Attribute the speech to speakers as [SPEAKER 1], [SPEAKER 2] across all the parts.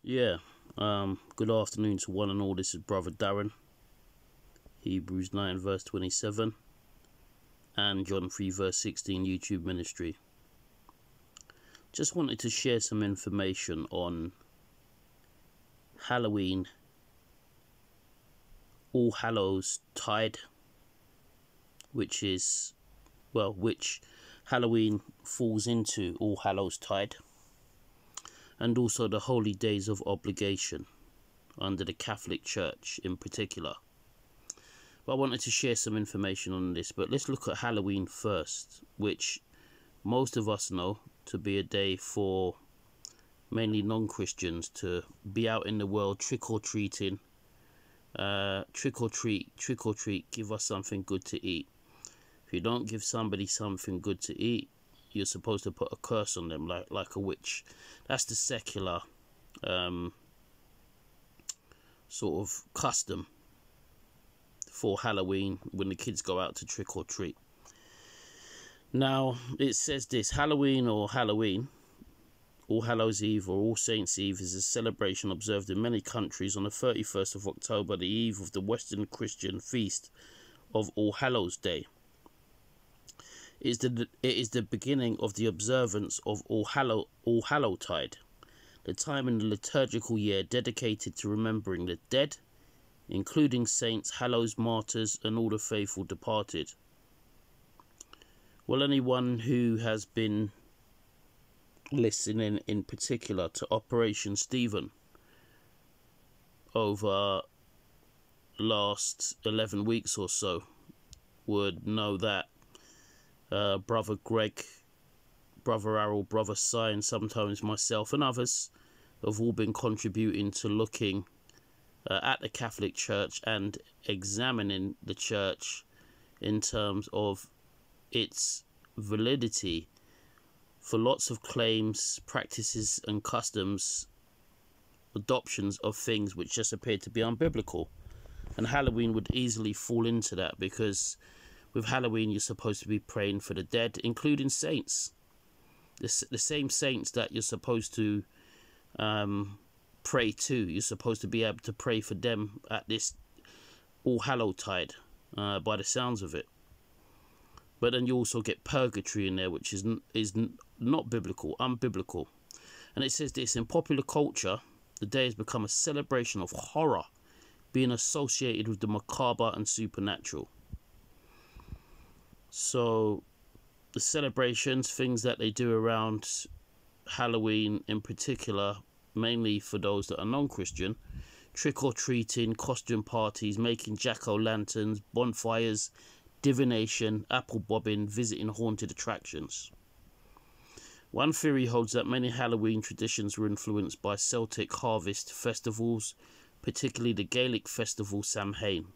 [SPEAKER 1] Yeah, good afternoon to one and all. This is Brother Darren, Hebrews 9 verse 27 and John 3 verse 16 YouTube ministry. Just wanted to share some information on Halloween, Allhallowtide, which Halloween falls into Allhallowtide, and also the holy days of obligation under the Catholic Church in particular. But I wanted to share some information on this, but let's look at Halloween first, which most of us know to be a day for mainly non-Christians to be out in the world trick-or-treating. Trick or treat, give us something good to eat. If you don't give somebody something good to eat, you're supposed to put a curse on them, like a witch. That's the secular sort of custom for Halloween when the kids go out to trick or treat. Now it says this: Halloween, All Hallows Eve or All Saints Eve, is a celebration observed in many countries on the 31st of October, the eve of the Western Christian feast of All Hallows Day. It is the beginning of the observance of Allhallowtide, the time in the liturgical year dedicated to remembering the dead, including saints, hallows, martyrs, and all the faithful departed. Well, anyone who has been listening in particular to Operation Stephen over the last 11 weeks or so would know that Brother Greg, Brother Errol, Brother Si, and sometimes myself and others have all been contributing to looking at the Catholic Church and examining the Church in terms of its validity for lots of claims, practices and customs, adoptions of things which just appear to be unbiblical. And Halloween would easily fall into that, because with Halloween you're supposed to be praying for the dead, including saints. The same saints that you're supposed to pray to. You're supposed to be able to pray for them at this Allhallowtide, by the sounds of it. But then you also get purgatory in there, which is not biblical, unbiblical. And it says this: in popular culture, the day has become a celebration of horror, being associated with the macabre and supernatural. So the celebrations, things that they do around Halloween in particular, mainly for those that are non-Christian: trick-or-treating, costume parties, making jack-o'-lanterns, bonfires, divination, apple bobbing, visiting haunted attractions. One theory holds that many Halloween traditions were influenced by Celtic harvest festivals, particularly the Gaelic festival Samhain,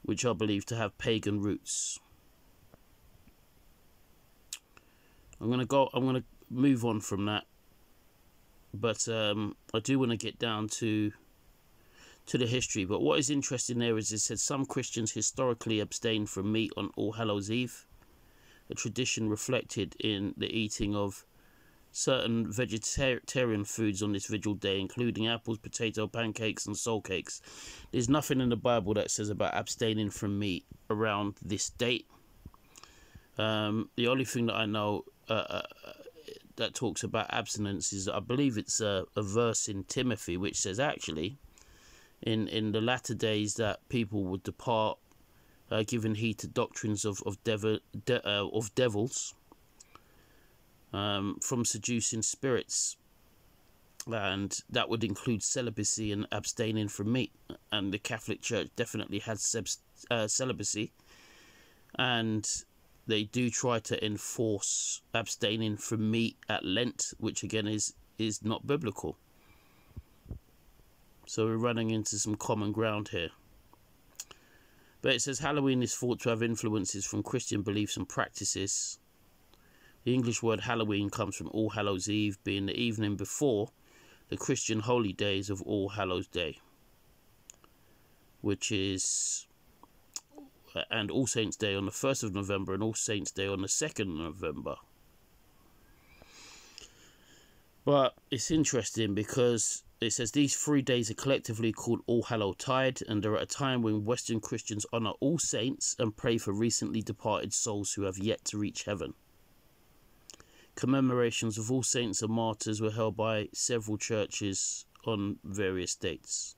[SPEAKER 1] which are believed to have pagan roots. I'm gonna move on from that, but I do want to get down to the history. But what is interesting there is it said some Christians historically abstained from meat on All Hallows Eve, a tradition reflected in the eating of certain vegetarian foods on this vigil day, including apples, potato, pancakes and soul cakes. There's nothing in the Bible that says about abstaining from meat around this date. The only thing that I know that talks about abstinence is, I believe it's a verse in Timothy which says actually in the latter days that people would depart, giving heed to doctrines of devils, from seducing spirits, and that would include celibacy and abstaining from meat. And the Catholic Church definitely has celibacy, and they do try to enforce abstaining from meat at Lent, which again is not biblical. So we're running into some common ground here. But it says Halloween is thought to have influences from Christian beliefs and practices. The English word Halloween comes from All Hallows Eve, being the evening before the Christian holy days of All Hallows Day, which is, and All Saints Day on the 1st of November and All Saints Day on the 2nd of November. But it's interesting because it says these 3 days are collectively called Allhallowtide, and they're at a time when Western Christians honour all saints and pray for recently departed souls who have yet to reach heaven. Commemorations of all saints and martyrs were held by several churches on various dates,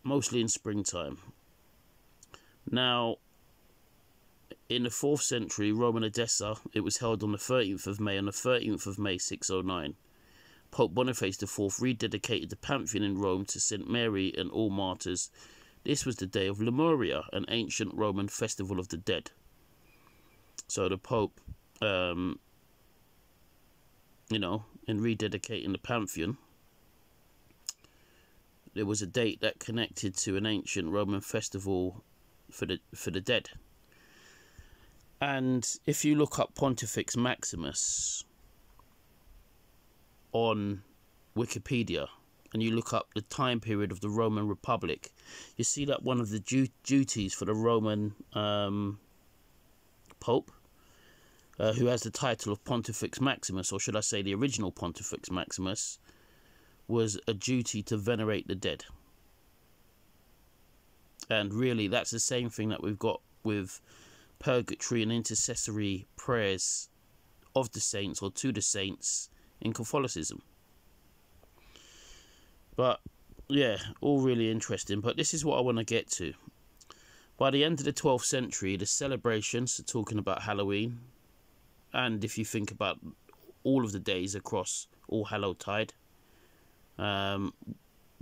[SPEAKER 1] mostly in springtime. Now, in the 4th century Roman Edessa, it was held on the 13th of May. On the 13th of May 609, Pope Boniface IV rededicated the Pantheon in Rome to St. Mary and all martyrs. This was the day of Lemuria, an ancient Roman festival of the dead. So the Pope, in rededicating the Pantheon, there was a date that connected to an ancient Roman festival for the dead. And if you look up Pontifex Maximus on Wikipedia and you look up the time period of the Roman Republic, you see that one of the duties for the Roman Pope, who has the title of Pontifex Maximus, or should I say the original Pontifex Maximus, was a duty to venerate the dead. And really, that's the same thing that we've got with purgatory and intercessory prayers of the saints or to the saints in Catholicism. But yeah, all really interesting. But this is what I want to get to. By the end of the 12th century, the celebrations, so talking about Halloween, and if you think about all of the days across Allhallowtide,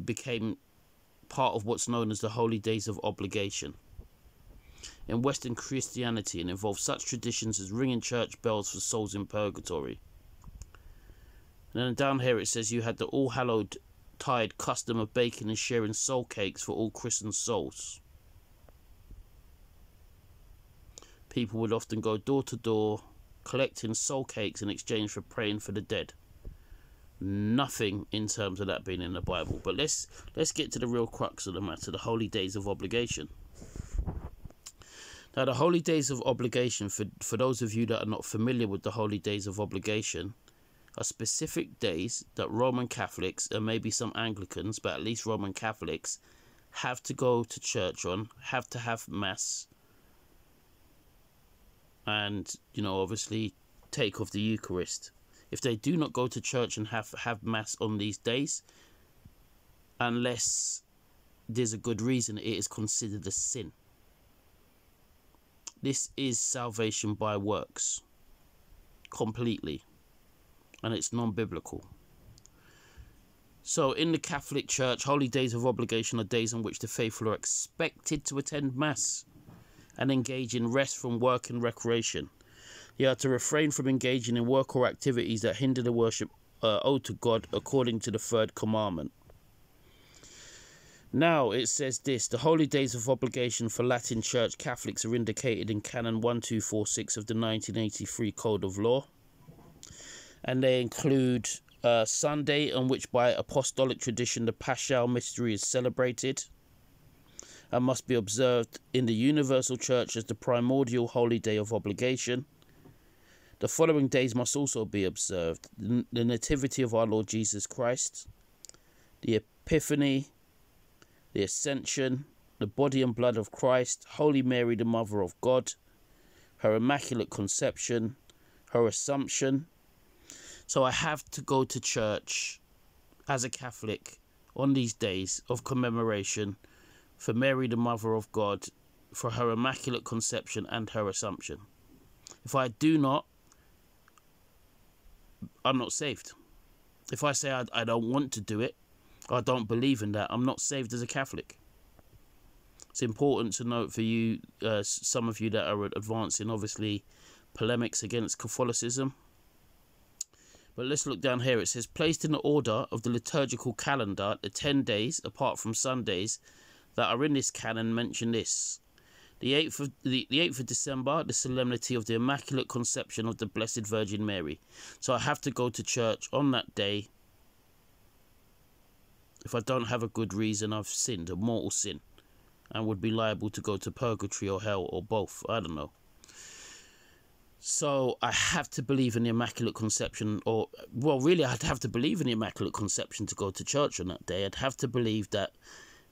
[SPEAKER 1] became part of what's known as the Holy Days of Obligation. In Western Christianity, it involved such traditions as ringing church bells for souls in purgatory. And then down here it says you had the Allhallowtide custom of baking and sharing soul cakes for all christened souls. People would often go door to door collecting soul cakes in exchange for praying for the dead. Nothing in terms of that being in the Bible. But let's get to the real crux of the matter, the Holy Days of Obligation. Now, the Holy Days of Obligation, for those of you that are not familiar with the Holy Days of Obligation, are specific days that Roman Catholics, and maybe some Anglicans, but at least Roman Catholics, have to go to church on, have to have Mass, and, obviously take of the Eucharist. If they do not go to church and have Mass on these days, unless there's a good reason, it is considered a sin. This is salvation by works, completely, and it's non-biblical. So in the Catholic Church, Holy Days of Obligation are days on which the faithful are expected to attend Mass and engage in rest from work and recreation. They are to refrain from engaging in work or activities that hinder the worship owed to God according to the 3rd commandment. Now it says this: the Holy Days of Obligation for Latin Church Catholics are indicated in Canon 1246 of the 1983 Code of Law, and they include Sunday, on which by apostolic tradition the Paschal Mystery is celebrated and must be observed in the Universal Church as the primordial Holy Day of Obligation. The following days must also be observed: the Nativity of our Lord Jesus Christ, the Epiphany, the Ascension, the Body and Blood of Christ, Holy Mary, the Mother of God, her Immaculate Conception, her Assumption. So I have to go to church as a Catholic on these days of commemoration for Mary, the Mother of God, for her Immaculate Conception and her Assumption. If I do not, I'm not saved. If I say I don't want to do it, I don't believe in that, I'm not saved as a Catholic. It's important to note for you, some of you that are advancing, obviously, polemics against Catholicism. But let's look down here. It says, placed in the order of the liturgical calendar, the 10 days, apart from Sundays, that are in this canon mention this. The 8th of December, the solemnity of the Immaculate Conception of the Blessed Virgin Mary. So I have to go to church on that day. If I don't have a good reason, I've sinned, a mortal sin, and would be liable to go to purgatory or hell or both. I don't know. So I have to believe in the Immaculate Conception, or, well, really, I'd have to believe in the Immaculate Conception to go to church on that day. I'd have to believe that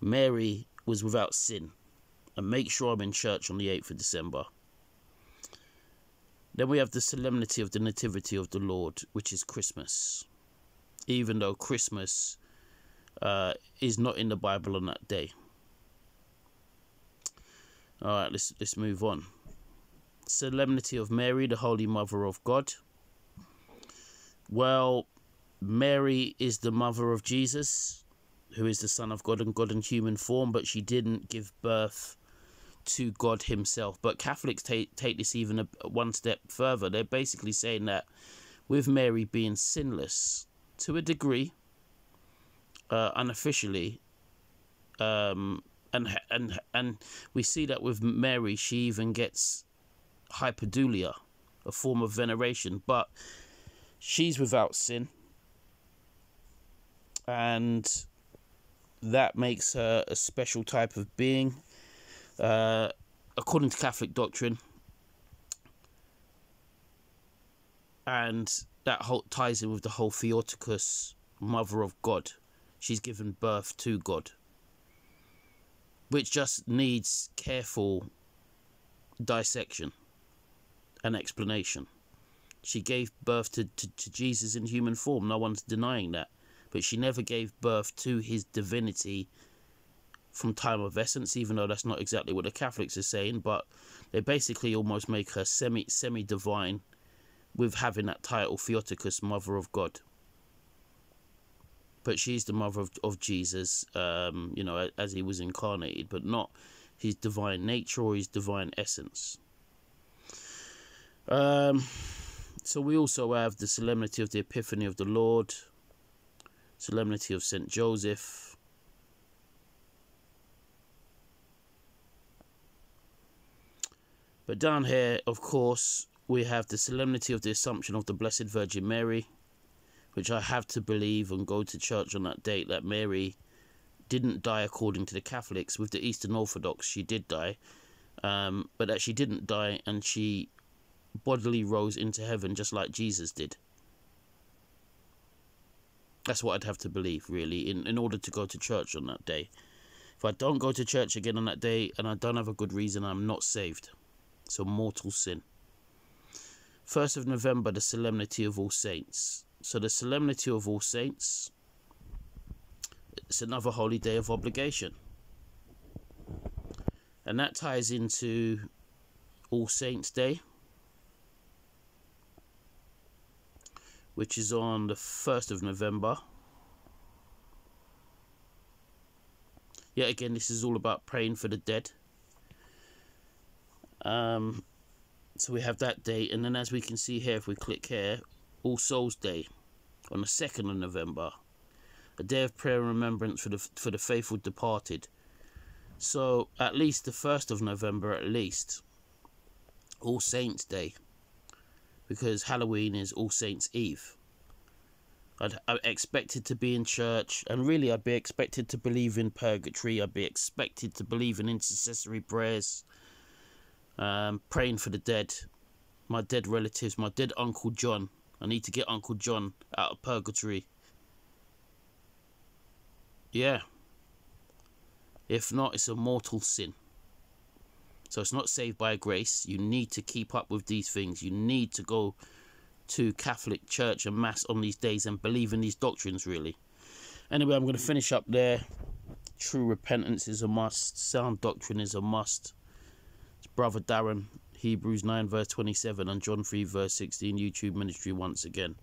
[SPEAKER 1] Mary was without sin and make sure I'm in church on the 8th of December. Then we have the solemnity of the Nativity of the Lord, which is Christmas. Even though Christmas is not in the Bible on that day. All right, let's move on. Solemnity of Mary, the Holy Mother of God. Well, Mary is the mother of Jesus, who is the Son of God and God in human form, but she didn't give birth to God himself. But Catholics take this even one step further. They're basically saying that with Mary being sinless to a degree, unofficially, and we see that with Mary, she even gets hyperdulia, a form of veneration, but she's without sin, and that makes her a special type of being, according to Catholic doctrine, and that ties in with the whole Theotokos, Mother of God. She's given birth to God, which just needs careful dissection and explanation. She gave birth to Jesus in human form. No one's denying that. But she never gave birth to his divinity from time of essence, even though that's not exactly what the Catholics are saying. But they basically almost make her semi-divine with having that title, Theotokos, Mother of God. But she's the mother of Jesus, you know, as he was incarnated, but not his divine nature or his divine essence. So we also have the solemnity of the Epiphany of the Lord, solemnity of Saint Joseph, but down here, of course, we have the solemnity of the Assumption of the Blessed Virgin Mary, which I have to believe and go to church on that date, that Mary didn't die according to the Catholics. With the Eastern Orthodox, she did die, but that she didn't die and she bodily rose into heaven just like Jesus did. That's what I'd have to believe, really, in order to go to church on that day. If I don't go to church again on that day and I don't have a good reason, I'm not saved. So mortal sin. 1st of November, the Solemnity of All Saints. So the Solemnity of All Saints, it's another holy day of obligation. And that ties into All Saints' Day, which is on the 1st of November. Yet again, this is all about praying for the dead. So we have that date, and then as we can see here, if we click here, All Souls' Day on the 2nd of November, a day of prayer and remembrance for the faithful departed. So at least the 1st of November, at least, All Saints' Day, because Halloween is All Saints' Eve. I'd expected to be in church, and really I'd be expected to believe in purgatory. I'd be expected to believe in intercessory prayers, praying for the dead, my dead relatives, my dead Uncle John. I need to get Uncle John out of purgatory. Yeah. If not, it's a mortal sin. So it's not saved by grace. You need to keep up with these things. You need to go to Catholic church and mass on these days and believe in these doctrines, really. Anyway, I'm going to finish up there. True repentance is a must. Sound doctrine is a must. It's Brother Darren, Hebrews 9 verse 27 and John 3 verse 16, YouTube ministry once again.